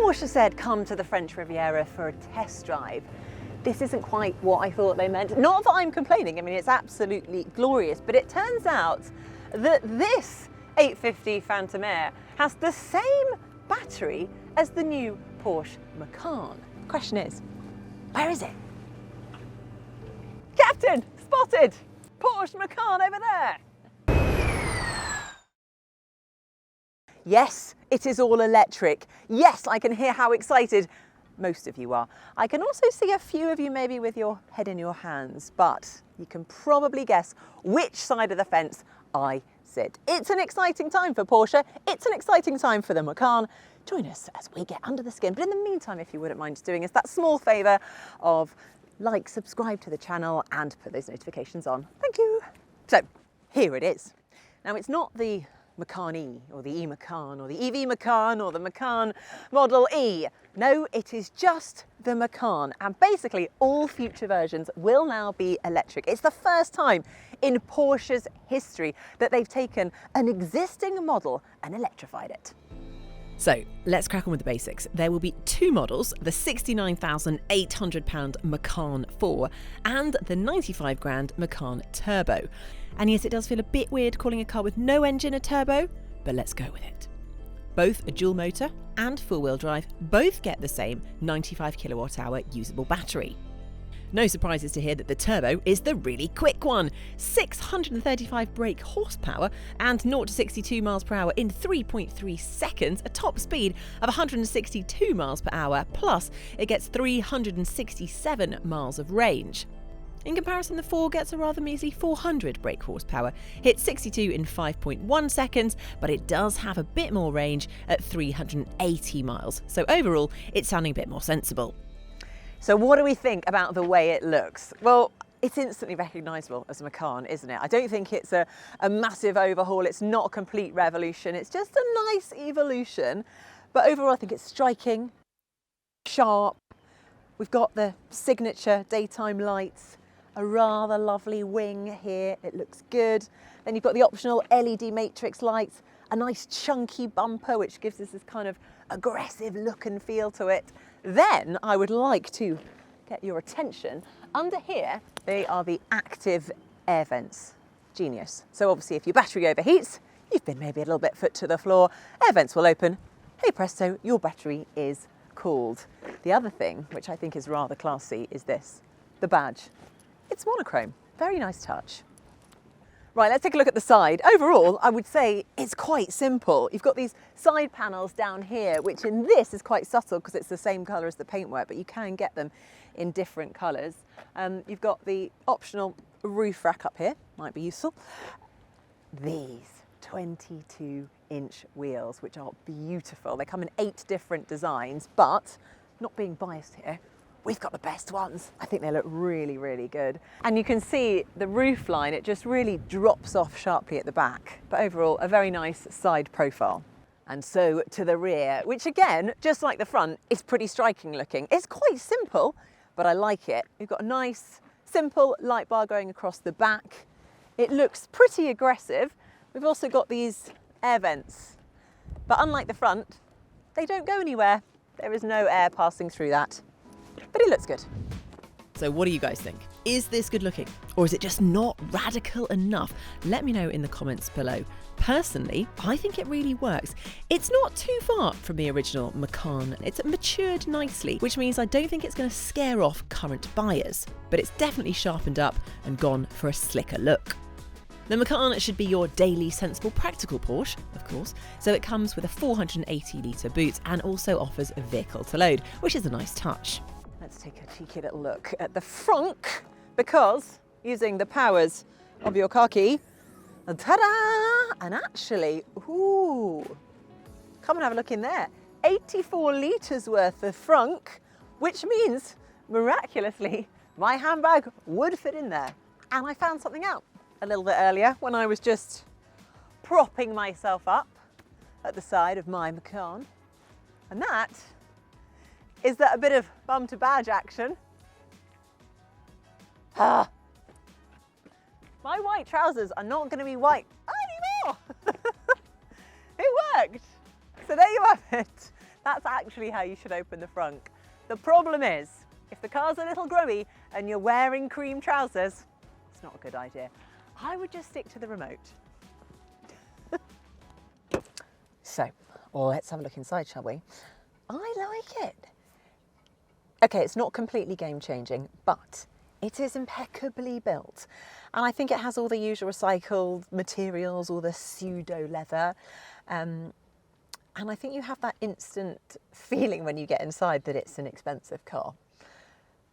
Porsche said come to the French Riviera for a test drive, this isn't quite what I thought they meant. Not that I'm complaining, I mean, it's absolutely glorious, but it turns out that this 850 Phantom Air has the same battery as the new Porsche Macan. Question is, where is it? Captain, spotted! Porsche Macan over there! Yes, it is all electric. Yes, I can hear how excited most of you are. I can also see a few of you maybe with your head in your hands, but you can probably guess which side of the fence I sit. It's an exciting time for Porsche. It's an exciting time for the Macan. Join us as we get under the skin. But in the meantime, if you wouldn't mind doing us that small favour of like, subscribe to the channel and put those notifications on. Thank you. So here it is. Now it's not the Macan E or the E-Macan or the EV Macan or the Macan Model E. No, it is just the Macan, and basically all future versions will now be electric. It's the first time in Porsche's history that they've taken an existing model and electrified it. So let's crack on with the basics. There will be two models, the £69,800 Macan 4 and the 95 grand Macan Turbo. And yes, it does feel a bit weird calling a car with no engine a turbo, but let's go with it. Both a dual motor and four-wheel drive both get the same 95 kilowatt hour usable battery. No surprises to hear that the turbo is the really quick one. 635 brake horsepower and 0 to 62 miles per hour in 3.3 seconds, a top speed of 162 miles per hour, plus it gets 367 miles of range. In comparison, the 4 gets a rather measly 400 brake horsepower, hits 62 in 5.1 seconds, but it does have a bit more range at 380 miles. So overall, it's sounding a bit more sensible. So what do we think about the way it looks? Well, it's instantly recognisable as a Macan, isn't it? I don't think it's a massive overhaul. It's not a complete revolution. It's just a nice evolution. But overall, I think it's striking, sharp. We've got the signature daytime lights, a rather lovely wing here. It looks good. Then you've got the optional LED matrix lights, a nice chunky bumper, which gives us this kind of aggressive look and feel to it. Then I would like to get your attention. Under here, they are the active air vents. Genius. So obviously if your battery overheats, you've been maybe a little bit foot to the floor, air vents will open. Hey presto, your battery is cooled. The other thing, which I think is rather classy, is this, the badge. It's monochrome, very nice touch. Right, let's take a look at the side. Overall, I would say it's quite simple. You've got these side panels down here, which in this is quite subtle because it's the same colour as the paintwork, but you can get them in different colours. You've got the optional roof rack up here, might be useful. These 22-inch wheels, which are beautiful. They come in 8 different designs, but not being biased here, we've got the best ones. I think they look really, really good. And you can see the roof line, it just really drops off sharply at the back. But overall, a very nice side profile. And so to the rear, which again, just like the front, is pretty striking looking. It's quite simple, but I like it. We've got a nice, simple light bar going across the back. It looks pretty aggressive. We've also got these air vents, but unlike the front, they don't go anywhere. There is no air passing through that. But it looks good. So what do you guys think? Is this good looking? Or is it just not radical enough? Let me know in the comments below. Personally, I think it really works. It's not too far from the original Macan. It's matured nicely, which means I don't think it's going to scare off current buyers. But it's definitely sharpened up and gone for a slicker look. The Macan should be your daily, sensible, practical Porsche, of course, so it comes with a 480-litre boot and also offers a vehicle to load, which is a nice touch. Let's take a cheeky little look at the frunk, because using the powers of your car key, ta-da! And actually, ooh, come and have a look in there. 84 litres worth of frunk, which means, miraculously, my handbag would fit in there. And I found something out a little bit earlier when I was just propping myself up at the side of my Macan. And that is that a bit of bum to badge action. My white trousers are not going to be white anymore. It worked. So there you have it. That's actually how you should open the frunk. The problem is, if the car's a little grubby and you're wearing cream trousers, it's not a good idea. I would just stick to the remote. So, let's have a look inside, shall we? I like it. Okay, it's not completely game-changing, but it is impeccably built. And I think it has all the usual recycled materials, all the pseudo leather. And I think you have that instant feeling when you get inside that it's an expensive car.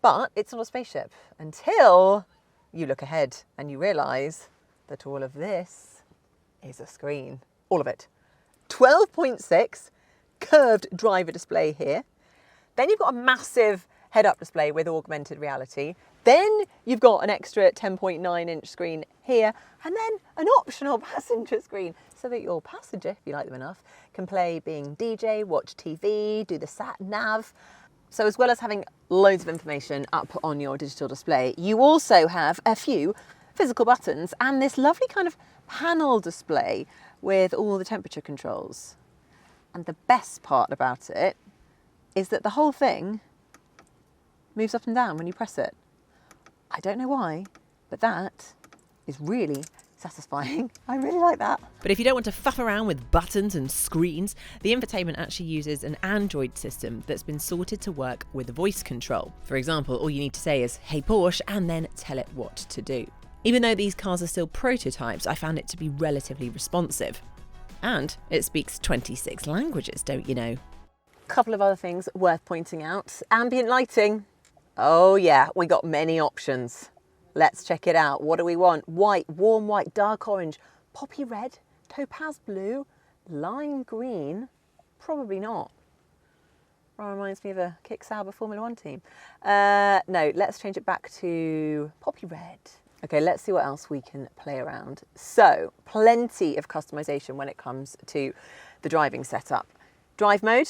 But it's not a spaceship until you look ahead and you realise that all of this is a screen. All of it. 12.6 curved driver display here. Then you've got a massive head-up display with augmented reality. Then you've got an extra 10.9-inch screen here, and then an optional passenger screen so that your passenger, if you like them enough, can play being DJ, watch TV, do the sat nav. So as well as having loads of information up on your digital display, you also have a few physical buttons and this lovely kind of panel display with all the temperature controls. And the best part about it is that the whole thing moves up and down when you press it. I don't know why, but that is really satisfying. I really like that. But if you don't want to faff around with buttons and screens, the infotainment actually uses an Android system that's been sorted to work with voice control. For example, all you need to say is, "Hey Porsche," and then tell it what to do. Even though these cars are still prototypes, I found it to be relatively responsive. And it speaks 26 languages, don't you know? Couple of other things worth pointing out. Ambient lighting. Oh yeah, we got many options. Let's check it out. What do we want? White, warm white, dark orange, poppy red, topaz blue, lime green. Probably not. Well, reminds me of a Kick Sauber Formula 1 team. No, let's change it back to poppy red. Okay, let's see what else we can play around. So, plenty of customization when it comes to the driving setup. Drive mode,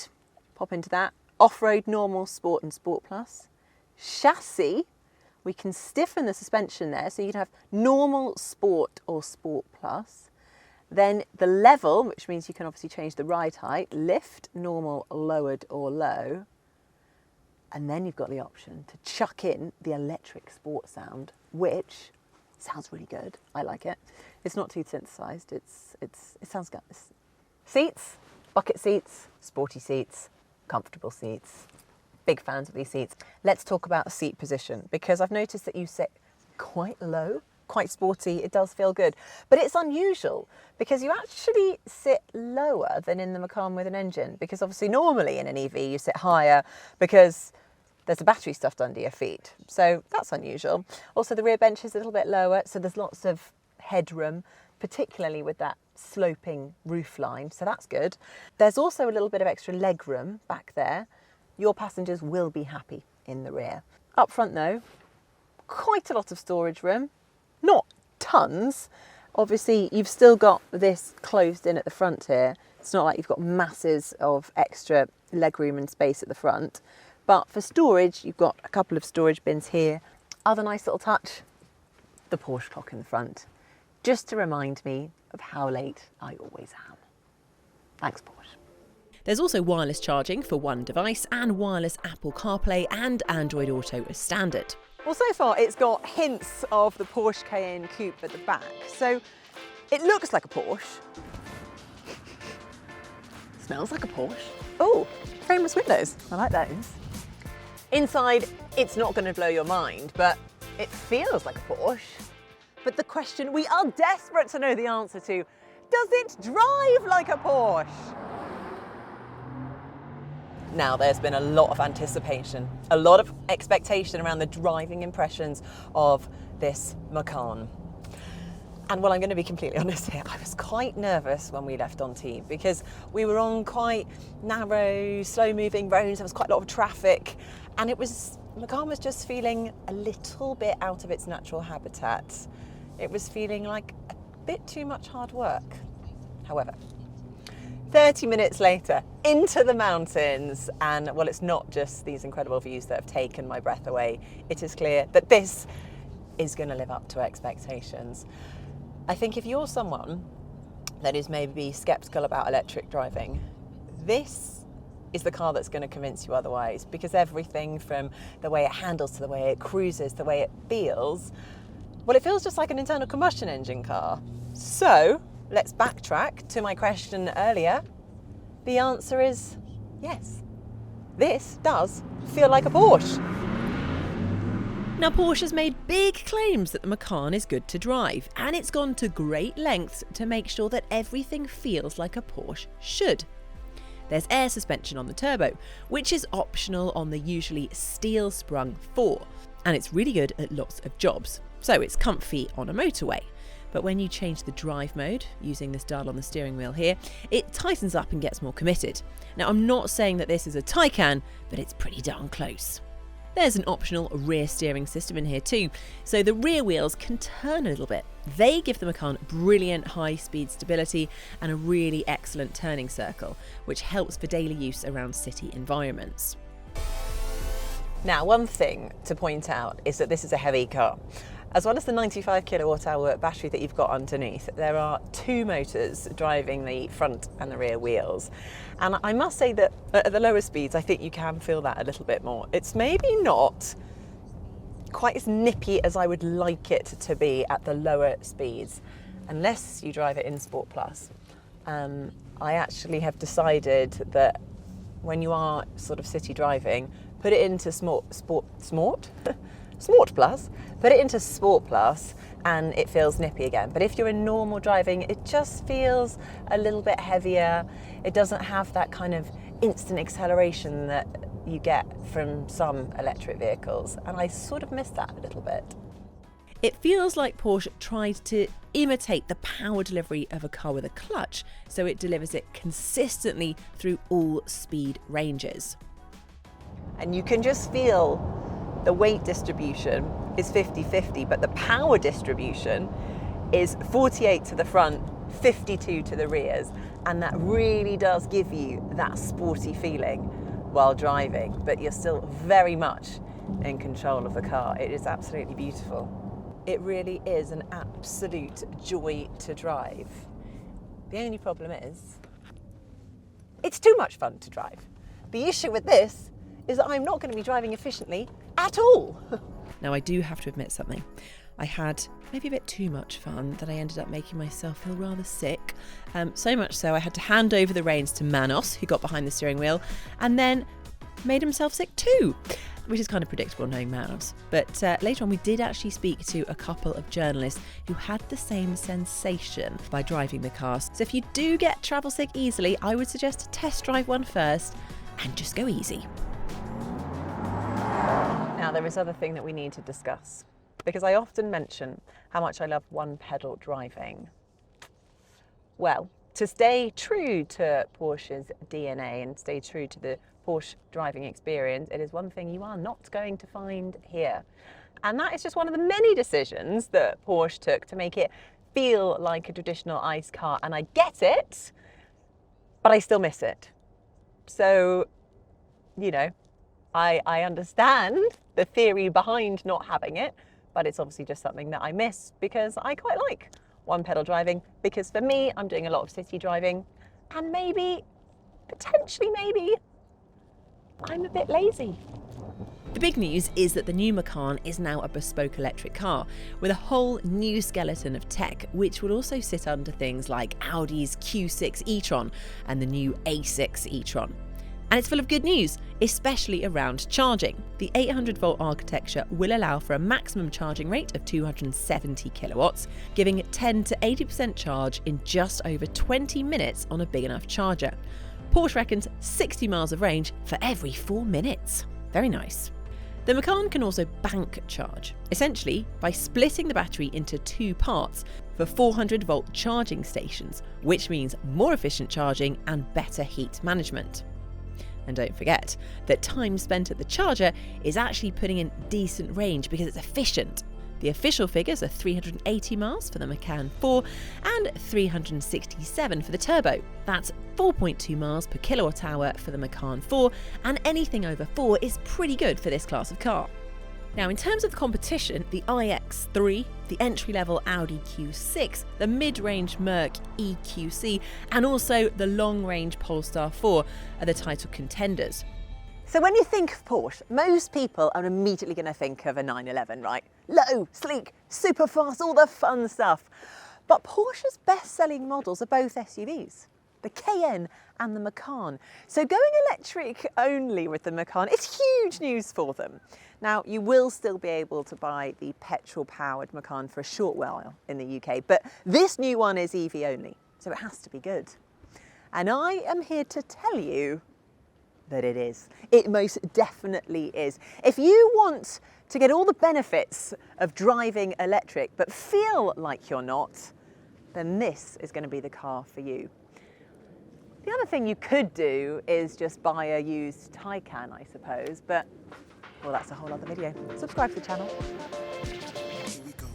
pop into that. Off-road, normal, sport and sport plus. Chassis, we can stiffen the suspension there, so you'd have normal, sport or sport plus. Then the level, which means you can obviously change the ride height, lift, normal, lowered or low. And then you've got the option to chuck in the electric sport sound, which sounds really good. I like it. It's not too synthesized. It sounds good. Seats, bucket seats, sporty seats, comfortable seats. Big fans of these seats. Let's talk about seat position, because I've noticed that you sit quite low, quite sporty. It does feel good, but it's unusual because you actually sit lower than in the Macan with an engine, because obviously normally in an EV you sit higher because there's a battery stuffed under your feet. So that's unusual. Also the rear bench is a little bit lower, so there's lots of headroom, particularly with that sloping roof line, so that's good. There's also a little bit of extra leg room back there. Your passengers will be happy in the rear. Up front though, quite a lot of storage room. Not tons. Obviously you've still got this closed in at the front here. It's not like you've got masses of extra legroom and space at the front. But for storage, you've got a couple of storage bins here. Other nice little touch, the Porsche clock in the front. Just to remind me of how late I always am. Thanks, Porsche. There's also wireless charging for one device and wireless Apple CarPlay and Android Auto as standard. Well, so far it's got hints of the Porsche Cayenne Coupe at the back. So it looks like a Porsche. Smells like a Porsche. Oh, frameless windows. I like those. Inside, it's not going to blow your mind, but it feels like a Porsche. But the question we are desperate to know the answer to, does it drive like a Porsche? Now, there's been a lot of anticipation, a lot of expectation around the driving impressions of this Macan. And well, I'm going to be completely honest here, I was quite nervous when we left on team because we were on quite narrow, slow-moving roads. There was quite a lot of traffic, and Macan was just feeling a little bit out of its natural habitat. It was feeling like a bit too much hard work. However, 30 minutes later, into the mountains, and well, it's not just these incredible views that have taken my breath away. It is clear that this is going to live up to expectations. I think if you're someone that is maybe sceptical about electric driving, this is the car that's going to convince you otherwise, because everything from the way it handles to the way it cruises, the way it feels, well, it feels just like an internal combustion engine car. So let's backtrack to my question earlier. The answer is yes. This does feel like a Porsche. Now, Porsche has made big claims that the Macan is good to drive, and it's gone to great lengths to make sure that everything feels like a Porsche should. There's air suspension on the turbo, which is optional on the usually steel-sprung 4, and it's really good at lots of jobs, so it's comfy on a motorway. But when you change the drive mode, using this dial on the steering wheel here, it tightens up and gets more committed. Now, I'm not saying that this is a Taycan, but it's pretty darn close. There's an optional rear steering system in here too, so the rear wheels can turn a little bit. They give the Macan brilliant high-speed stability and a really excellent turning circle, which helps for daily use around city environments. Now, one thing to point out is that this is a heavy car. As well as the 95 kilowatt hour battery that you've got underneath, there are 2 motors driving the front and the rear wheels. And I must say that at the lower speeds, I think you can feel that a little bit more. It's maybe not quite as nippy as I would like it to be at the lower speeds, unless you drive it in Sport Plus. I actually have decided that when you are sort of city driving, put it into Sport Plus, put it into Sport Plus, and it feels nippy again. But if you're in normal driving, it just feels a little bit heavier. It doesn't have that kind of instant acceleration that you get from some electric vehicles, and I sort of miss that a little bit. It feels like Porsche tried to imitate the power delivery of a car with a clutch, so it delivers it consistently through all speed ranges. And you can just feel the weight distribution is 50-50, but the power distribution is 48 to the front, 52 to the rears. And that really does give you that sporty feeling while driving, but you're still very much in control of the car. It is absolutely beautiful. It really is an absolute joy to drive. The only problem is, it's too much fun to drive. The issue with this is that I'm not going to be driving efficiently at all. Now, I do have to admit something. I had maybe a bit too much fun that I ended up making myself feel rather sick. So much so I had to hand over the reins to Manos, who got behind the steering wheel, and then made himself sick too, which is kind of predictable knowing Manos. But later on we did actually speak to a couple of journalists who had the same sensation by driving the car. So if you do get travel sick easily, I would suggest to test drive one first and just go easy. Now, there is other thing that we need to discuss, because I often mention how much I love one-pedal driving. Well, to stay true to Porsche's DNA and stay true to the Porsche driving experience, it is one thing you are not going to find here. And that is just one of the many decisions that Porsche took to make it feel like a traditional ICE car. And I get it, but I still miss it. So, you know, I understand the theory behind not having it, but it's obviously just something that I miss because I quite like one-pedal driving, because for me, I'm doing a lot of city driving, and maybe, potentially maybe, I'm a bit lazy. The big news is that the new Macan is now a bespoke electric car with a whole new skeleton of tech, which will also sit under things like Audi's Q6 e-tron and the new A6 e-tron. And it's full of good news, especially around charging. The 800-volt architecture will allow for a maximum charging rate of 270 kilowatts, giving 10 to 80% charge in just over 20 minutes on a big enough charger. Porsche reckons 60 miles of range for every 4 minutes. Very nice. The Macan can also bank charge, essentially by splitting the battery into 2 parts for 400-volt charging stations, which means more efficient charging and better heat management. And don't forget that time spent at the charger is actually putting in decent range because it's efficient. The official figures are 380 miles for the Macan 4 and 367 for the Turbo. That's 4.2 miles per kilowatt hour for the Macan 4, and anything over 4 is pretty good for this class of car. Now, in terms of the competition, the iX3, the entry-level Audi Q6, the mid-range Merc EQC, and also the long-range Polestar 4 are the title contenders. So when you think of Porsche, most people are immediately going to think of a 911, right? Low, sleek, super fast, all the fun stuff. But Porsche's best-selling models are both SUVs, the Cayenne and the Macan. So going electric only with the Macan is huge news for them. Now, you will still be able to buy the petrol-powered Macan for a short while in the UK, but this new one is EV only, so it has to be good. And I am here to tell you that it is. It most definitely is. If you want to get all the benefits of driving electric, but feel like you're not, then this is going to be the car for you. The other thing you could do is just buy a used Taycan, I suppose, but well, that's a whole other video. Subscribe to the channel. Here we go.